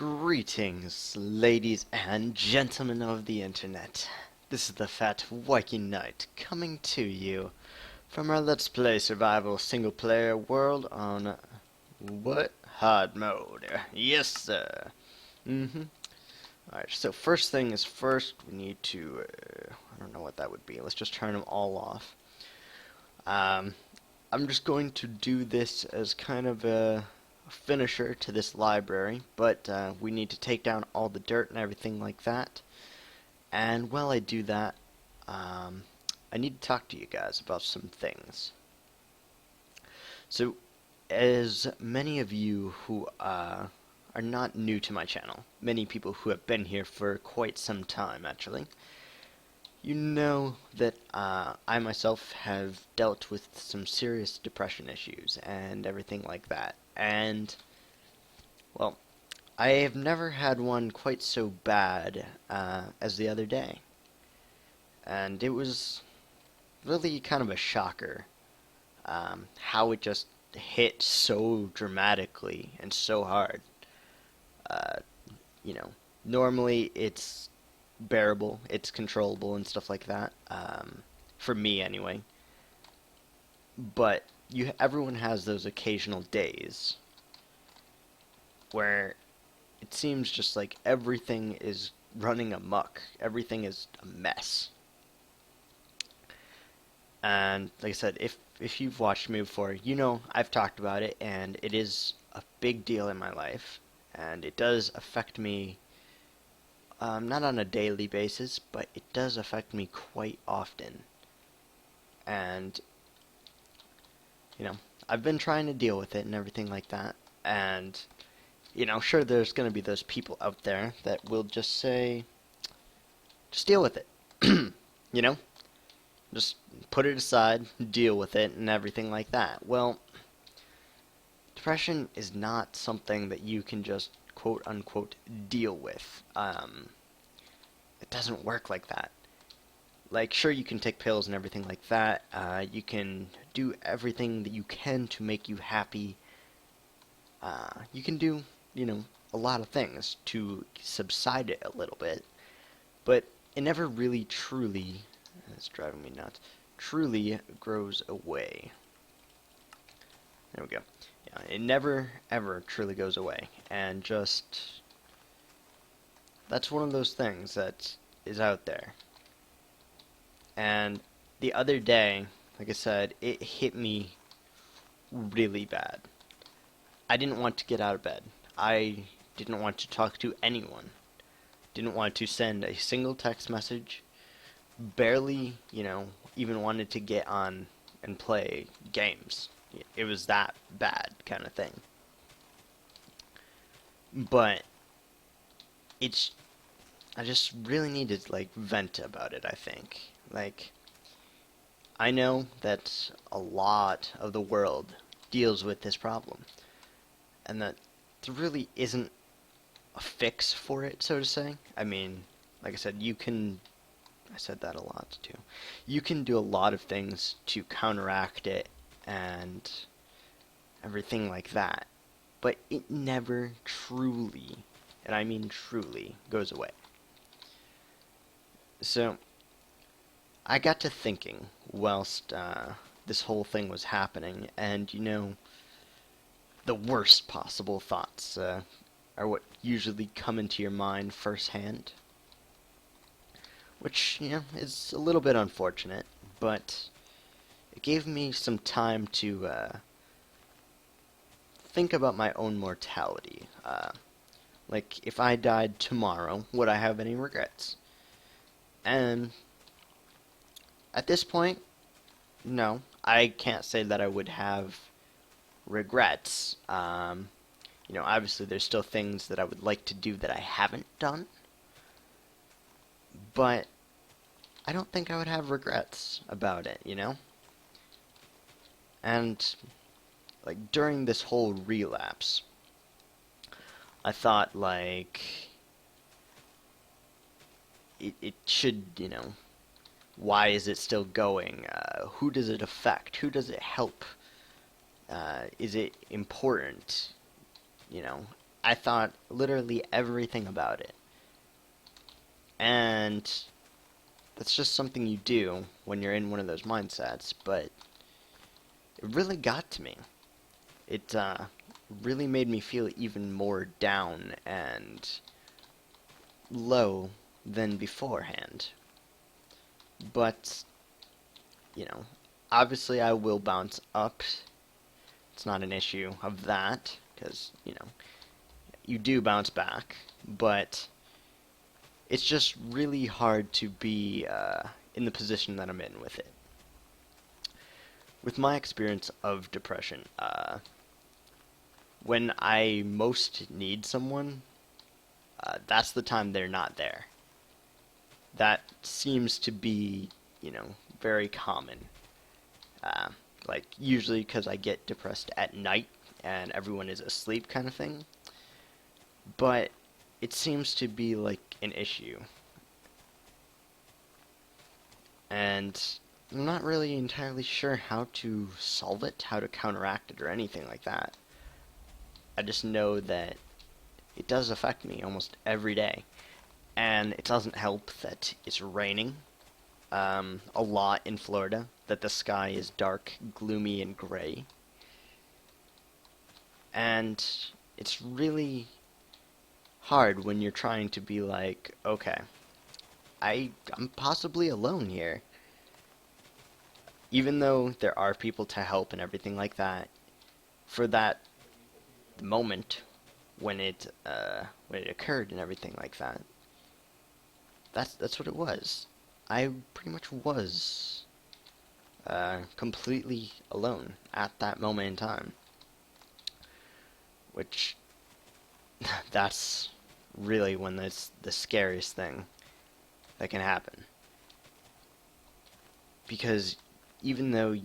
Greetings, ladies and gentlemen of the internet. This is the Fat Wiking Knight coming to you from our Let's Play Survival Single Player World on what? Hard mode. Yes, sir. Alright, so first thing is first, we need to, I don't know what that would be. Let's just turn them all off. I'm just going to do this as kind of a finisher to this library, but we need to take down all the dirt and everything like that. And while I do that, I need to talk to you guys about some things. So, as many of you who are not new to my channel, many people who have been here for quite some time actually, you know that I myself have dealt with some serious depression issues and everything like that. And, well, I have never had one quite so bad as the other day. And it was really kind of a shocker how it just hit so dramatically and so hard. You know, normally it's bearable, it's controllable and stuff like that, for me anyway. But everyone has those occasional days where it seems just like everything is running amok, everything is a mess. And like I said, if you've watched me before, you know I've talked about it, and it is a big deal in my life, and it does affect me. Not on a daily basis, but it does affect me quite often. And, you know, I've been trying to deal with it and everything like that. And, you know, sure, there's going to be those people out there that will just say, just deal with it. You know? Just put it aside, deal with it, and everything like that. Well, depression is not something that you can just quote-unquote deal with. It doesn't work like that. Like, sure, you can take pills and everything like that. You can do everything that you can to make you happy. You can do, you know, a lot of things to subside it a little bit. But it never really truly, it's driving me nuts, truly grows away. There we go. Yeah, it never, ever truly goes away. And just, that's one of those things that is out there. And the other day, like I said, it hit me really bad. I didn't want to get out of bed. I didn't want to talk to anyone. Didn't want to send a single text message. Barely, you know, even wanted to get on and play games. It was that bad kind of thing. But I just really needed to, like, vent about it, I think. Like, I know that a lot of the world deals with this problem, and that there really isn't a fix for it, so to say. I mean, like I said, I said that a lot too. You can do a lot of things to counteract it and everything like that, but it never truly, and I mean truly, goes away. So, I got to thinking whilst this whole thing was happening, and, you know, the worst possible thoughts are what usually come into your mind firsthand. Which, you know, is a little bit unfortunate, but it gave me some time to think about my own mortality. Like, if I died tomorrow, would I have any regrets? And at this point, no, I can't say that I would have regrets. You know, obviously there's still things that I would like to do that I haven't done, but I don't think I would have regrets about it, you know? And, like, during this whole relapse, I thought, like, it should, you know, why is it still going? Who does it affect? Who does it help? Is it important? You know, I thought literally everything about it. And that's just something you do when you're in one of those mindsets, but it really got to me. It really made me feel even more down and low than beforehand. But, you know, obviously I will bounce up. It's not an issue of that, because, you do bounce back, but it's just really hard to be in the position that I'm in with it. With my experience of depression, when I most need someone, that's the time they're not there. That seems to be, very common. Uh, like, usually because I get depressed at night and everyone is asleep kind of thing. But it seems to be like an issue. And I'm not really entirely sure how to solve it, how to counteract it, or anything like that. I just know that it does affect me almost every day. And it doesn't help that it's raining a lot in Florida, that the sky is dark, gloomy, and gray. And it's really hard when you're trying to be like, okay, I'm possibly alone here. Even though there are people to help and everything like that, for that moment when it occurred and everything like that, that's what it was. I pretty much was completely alone at that moment in time, which that's really when it's the scariest thing that can happen. Because even though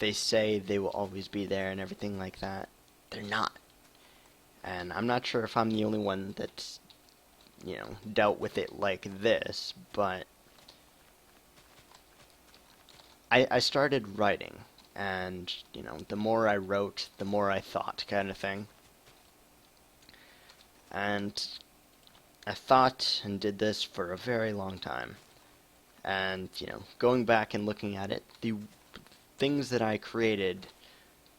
they say they will always be there and everything like that, they're not. And I'm not sure if I'm the only one that's, dealt with it like this, but I started writing, and, the more I wrote, the more I thought, kind of thing. And I thought and did this for a very long time. And, going back and looking at it, the things that I created,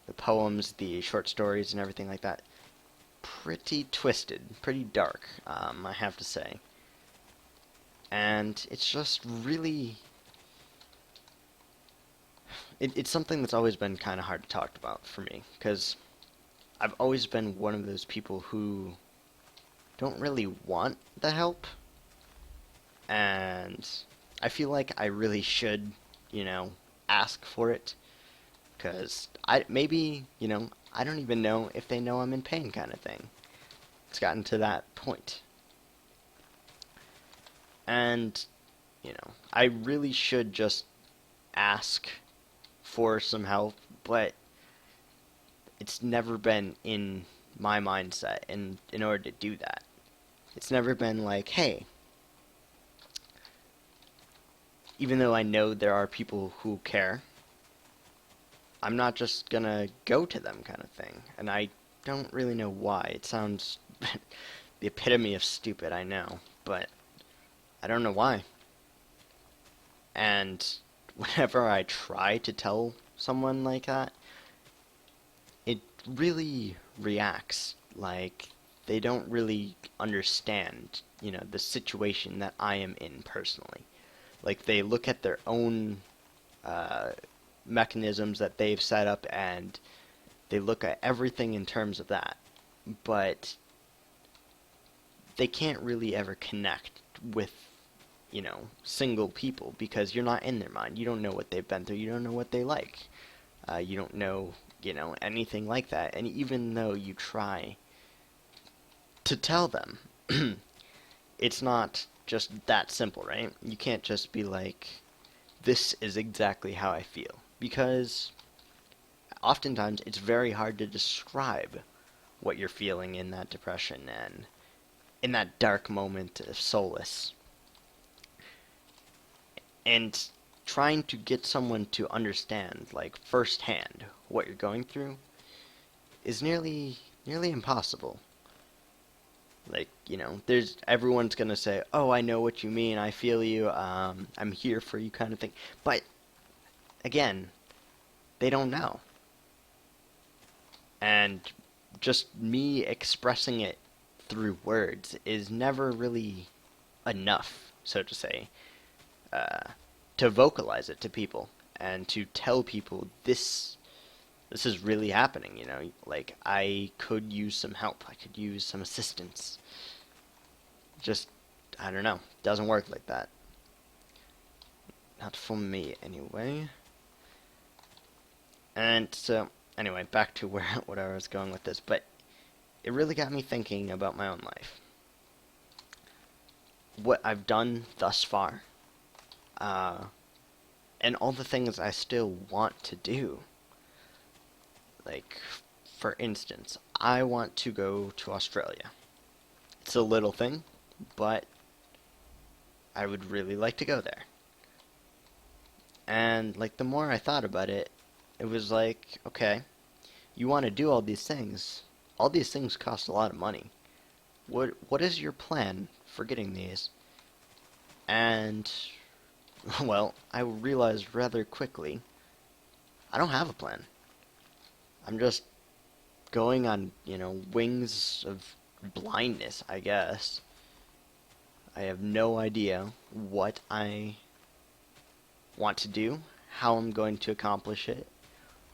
the poems, the short stories, and everything like that, pretty twisted, pretty dark, I have to say. And it's just really... it's something that's always been kind of hard to talk about for me, because I've always been one of those people who don't really want the help, and I feel like I really should, ask for it, because maybe, I don't even know if they know I'm in pain, kind of thing. It's gotten to that point. And, I really should just ask for some help, but it's never been in my mindset in order to do that. It's never been like, hey, even though I know there are people who care, I'm not just gonna go to them, kind of thing. And I don't really know why. It sounds the epitome of stupid, I know, but I don't know why. And whenever I try to tell someone like that, it really reacts like they don't really understand, the situation that I am in personally. Like, they look at their own uh, mechanisms that they've set up, and they look at everything in terms of that. But they can't really ever connect with, single people, because you're not in their mind. You don't know what they've been through. You don't know what they like. You don't know, anything like that. And even though you try to tell them, it's not just that simple, right? You can't just be like, this is exactly how I feel. Because oftentimes it's very hard to describe what you're feeling in that depression and in that dark moment of solace. And trying to get someone to understand, like, firsthand what you're going through is nearly nearly impossible. Like, there's everyone's gonna say, "Oh, I know what you mean. I feel you. I'm here for you," kind of thing. But again, they don't know. And just me expressing it through words is never really enough, so to say, uh, to vocalize it to people and to tell people this is really happening. Like I could use some help. I could use some assistance. Just I don't know. Doesn't work like that. Not for me anyway. And so anyway, back to where what I was going with this, but it really got me thinking about my own life. What I've done thus far, uh, and all the things I still want to do. Like, for instance, I want to go to Australia. It's a little thing, but I would really like to go there. And, like, the more I thought about it, it was like, okay, you want to do all these things. All these things cost a lot of money. What is your plan for getting these? And, well, I realized rather quickly, I don't have a plan. I'm just going on, wings of blindness, I guess. I have no idea what I want to do, how I'm going to accomplish it,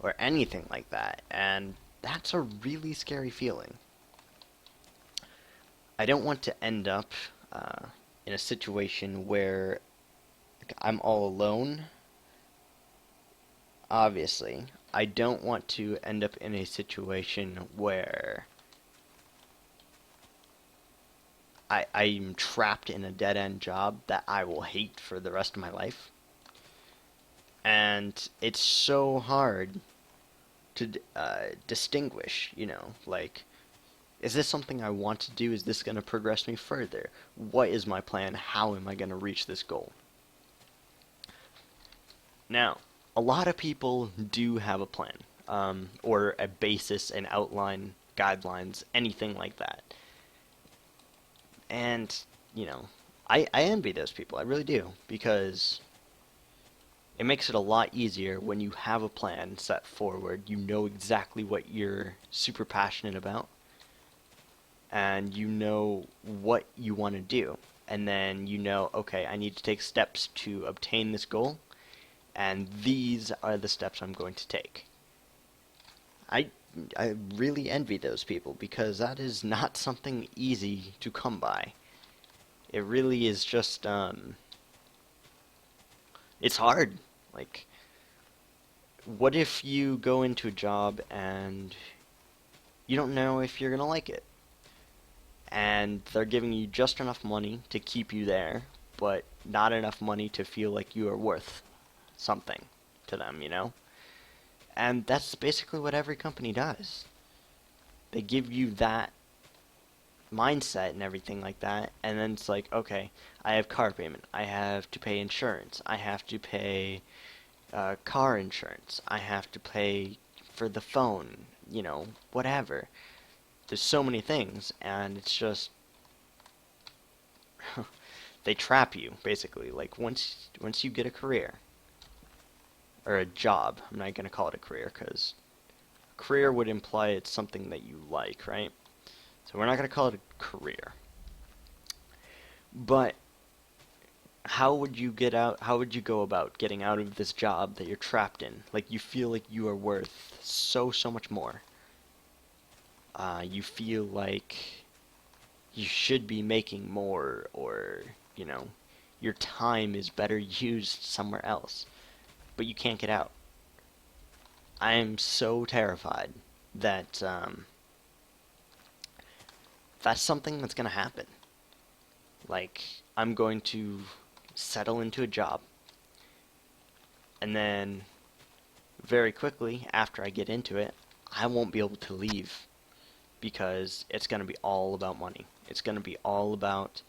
or anything like that. And that's a really scary feeling. I don't want to end up in a situation where I'm all alone. Obviously, I don't want to end up in a situation where I'm trapped in a dead-end job that I will hate for the rest of my life. And it's so hard to distinguish, like, is this something I want to do? Is this going to progress me further? What is my plan? How am I going to reach this goal? Now, a lot of people do have a plan, or a basis, an outline, guidelines, anything like that. And, you know, I envy those people. I really do. Because it makes it a lot easier when you have a plan set forward. You know exactly what you're super passionate about. And you know what you want to do. And then you know, okay, I need to take steps to obtain this goal. And these are the steps I'm going to take. I I really envy those people because that is not something easy to come by. It really is just it's hard. Like, what if you go into a job and you don't know if you're gonna like it, and they're giving you just enough money to keep you there, but not enough money to feel like you are worth something to them, you know? And that's basically what every company does. They give you that mindset and everything like that, and then it's like, okay, I have car payment, I have to pay insurance, I have to pay car insurance, I have to pay for the phone, whatever. There's so many things, and it's just they trap you basically. Like once you get a career or a job, I'm not gonna call it a career because career would imply it's something that you like, right? So we're not gonna call it a career. But how would you get out? How would you go about getting out of this job that you're trapped in? Like you feel like you are worth so much more. You feel like you should be making more, or your time is better used somewhere else, but you can't get out. I am so terrified that that's something that's going to happen. Like, I'm going to settle into a job, and then very quickly after I get into it, I won't be able to leave because it's going to be all about money. It's going to be all about,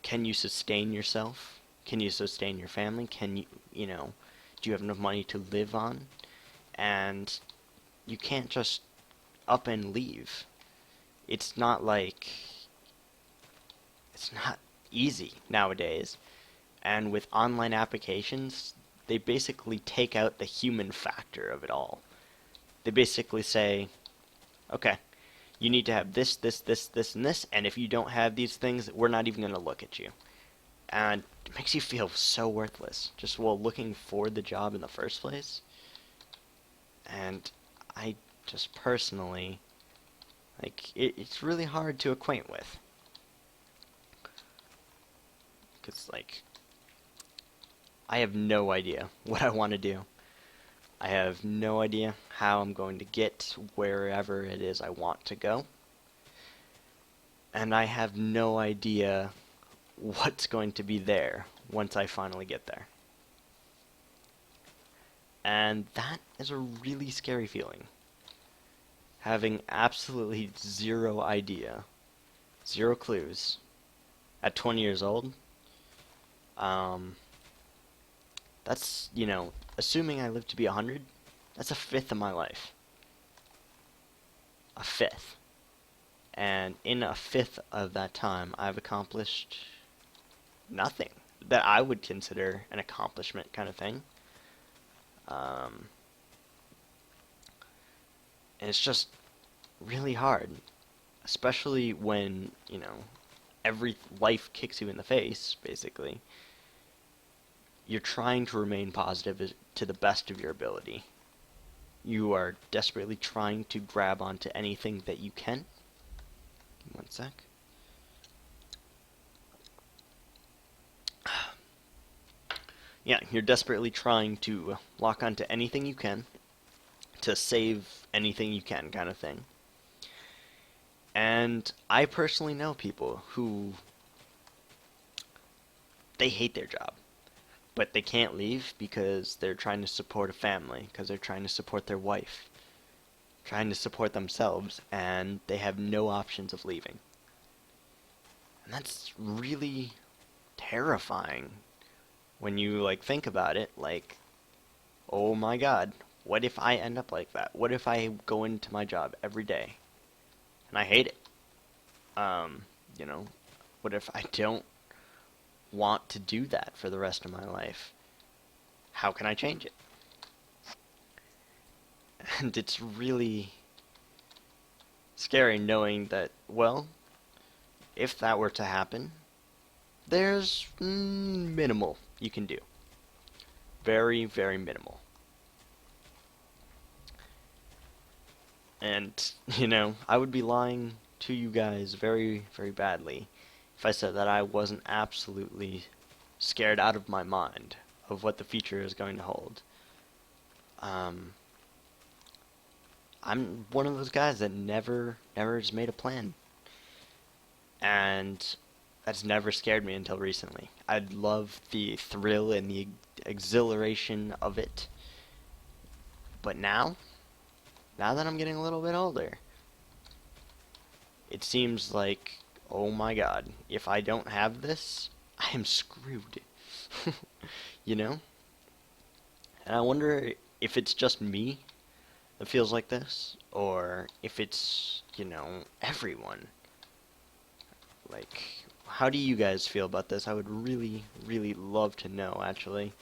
can you sustain yourself? Can you sustain your family? Do you have enough money to live on? And you can't just up and leave. It's not like, it's not easy nowadays. And with online applications, they basically take out the human factor of it all. They basically say, okay, you need to have this, this, this, this, and this, and if you don't have these things, we're not even going to look at you. And it makes you feel so worthless, just while looking for the job in the first place. And I just personally, like, it's really hard to acquaint with. Because, like, I have no idea what I want to do. I have no idea how I'm going to get wherever it is I want to go. And I have no idea what's going to be there once I finally get there. And that is a really scary feeling. Having absolutely zero idea, zero clues, at 20 years old. That's, assuming I live to be 100, that's a fifth of my life. A fifth. And in a fifth of that time, I've accomplished nothing that I would consider an accomplishment kind of thing. And it's just really hard, especially when, every life kicks you in the face, basically. You're trying to remain positive to the best of your ability. You are desperately trying to grab onto anything that you can. Give me one sec. Yeah, you're desperately trying to lock onto anything you can to save anything you can, kind of thing. And I personally know people who they hate their job, but they can't leave because they're trying to support a family, because they're trying to support their wife, trying to support themselves, and they have no options of leaving. And that's really terrifying when you think about it, oh my god, what if I end up like that? What if I go into my job every day and I hate it? What if I don't want to do that for the rest of my life? How can I change it? And it's really scary knowing that, well, if that were to happen, there's minimal you can do. Very, very minimal. And, I would be lying to you guys very, very badly if I said that I wasn't absolutely scared out of my mind of what the future is going to hold. I'm one of those guys that never has made a plan. And that's never scared me until recently. I love the thrill and the exhilaration of it. But now that I'm getting a little bit older, it seems like, oh my god, if I don't have this, I am screwed. And I wonder if it's just me that feels like this, or if it's, everyone. How do you guys feel about this? I would really, really love to know, actually.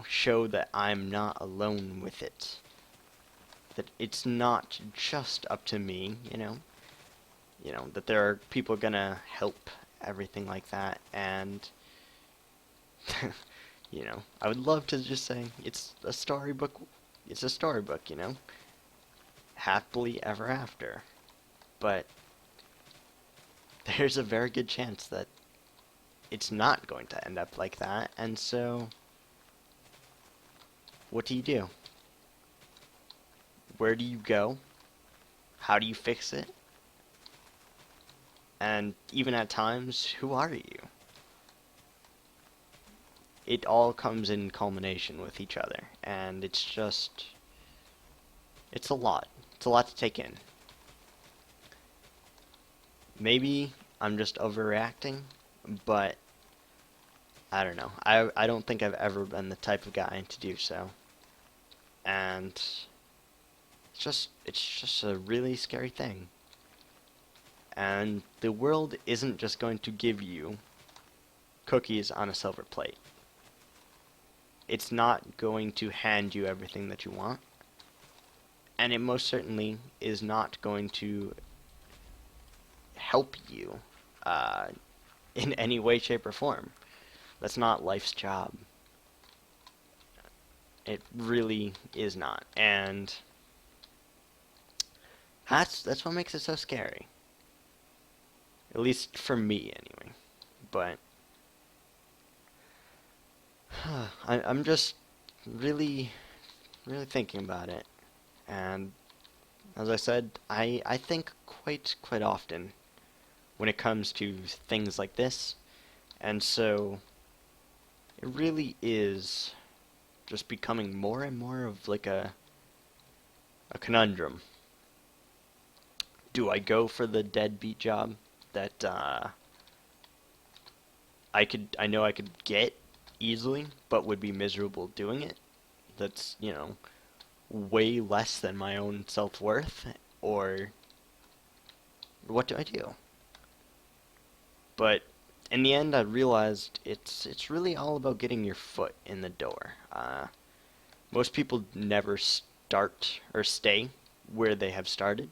Show that I'm not alone with it. That it's not just up to me, that there are people gonna help, everything like that, and, I would love to just say, it's a storybook, happily ever after, but there's a very good chance that it's not going to end up like that, and so, what do you do? Where do you go? How do you fix it? And even at times, who are you? It all comes in culmination with each other, and it's a lot. It's a lot to take in. Maybe I'm just overreacting, but I don't know. I don't think I've ever been the type of guy to do so. And it's just a really scary thing. And the world isn't just going to give you cookies on a silver plate. It's not going to hand you everything that you want. And it most certainly is not going to help you uh, in any way, shape, or form. That's not life's job. It really is not. And that's what makes it so scary. At least for me, anyway. But I'm just really, really thinking about it. And as I said, I think quite often when it comes to things like this. And so it really is just becoming more and more of like a conundrum. Do I go for the deadbeat job that I know I could get easily, but would be miserable doing it? That's, way less than my own self-worth, or what do I do? But in the end, I realized it's really all about getting your foot in the door. Most people never start or stay where they have started,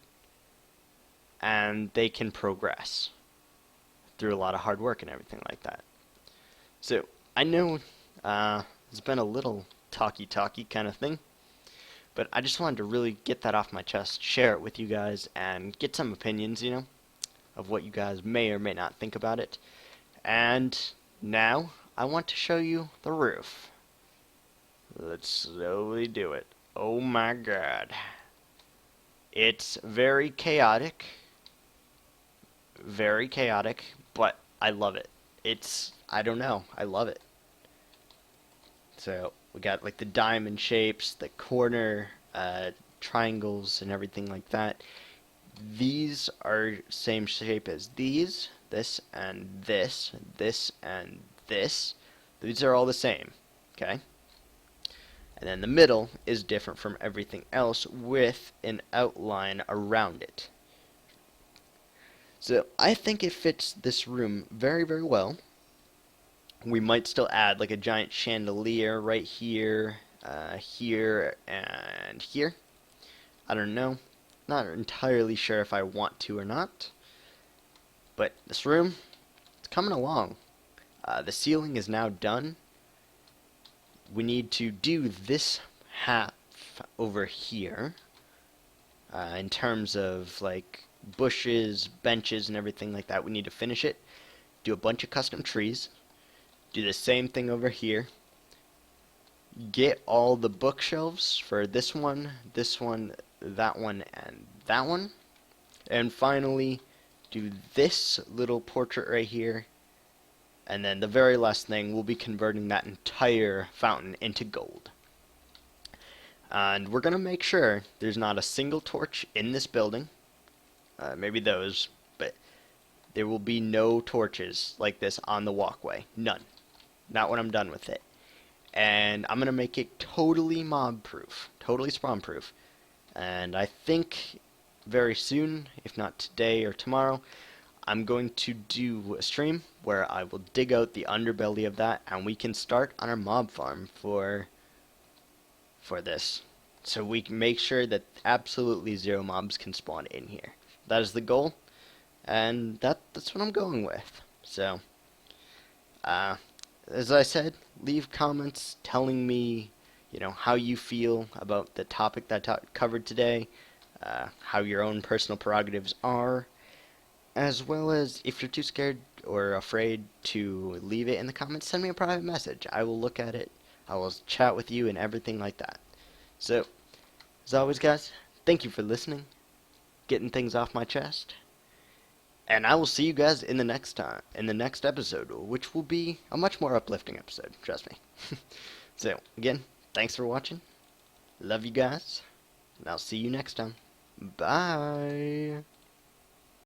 and they can progress through a lot of hard work and everything like that. So I know it's been a little talky kind of thing, but I just wanted to really get that off my chest, share it with you guys, and get some opinions, of what you guys may or may not think about it. And now I want to show you the roof. Let's slowly do it. Oh my god. It's very chaotic, but I love it. I don't know, I love it. So we got like the diamond shapes, the corner triangles and everything like that. These are same shape as these, this and this, this and this. These are all the same, okay? And then the middle is different from everything else with an outline around it. So I think it fits this room very well. We might still add like a giant chandelier right here, here, and here. I don't know. Not entirely sure if I want to or not. But this room, it's coming along. The ceiling is now done. We need to do this half over here in terms of like bushes, benches, and everything like that. We need to finish it. Do a bunch of custom trees. Do the same thing over here. Get all the bookshelves for this one, that one, and that one. And finally, do this little portrait right here. And then the very last thing, we'll be converting that entire fountain into gold. And we're going to make sure there's not a single torch in this building. Maybe those, but there will be no torches like this on the walkway. None. Not when I'm done with it. And I'm going to make it totally mob-proof, totally spawn-proof. And I think very soon, if not today or tomorrow, I'm going to do a stream where I will dig out the underbelly of that, and we can start on our mob farm for this. So we can make sure that absolutely zero mobs can spawn in here. That is the goal, and that's what I'm going with. So, as I said, leave comments telling me, how you feel about the topic that I covered today, how your own personal prerogatives are, as well as if you're too scared or afraid to leave it in the comments, send me a private message. I will look at it, I will chat with you and everything like that. So, as always guys, thank you for listening, getting things off my chest. And I will see you guys in the next episode, which will be a much more uplifting episode, trust me. So, again, thanks for watching. Love you guys. And I'll see you next time. Bye.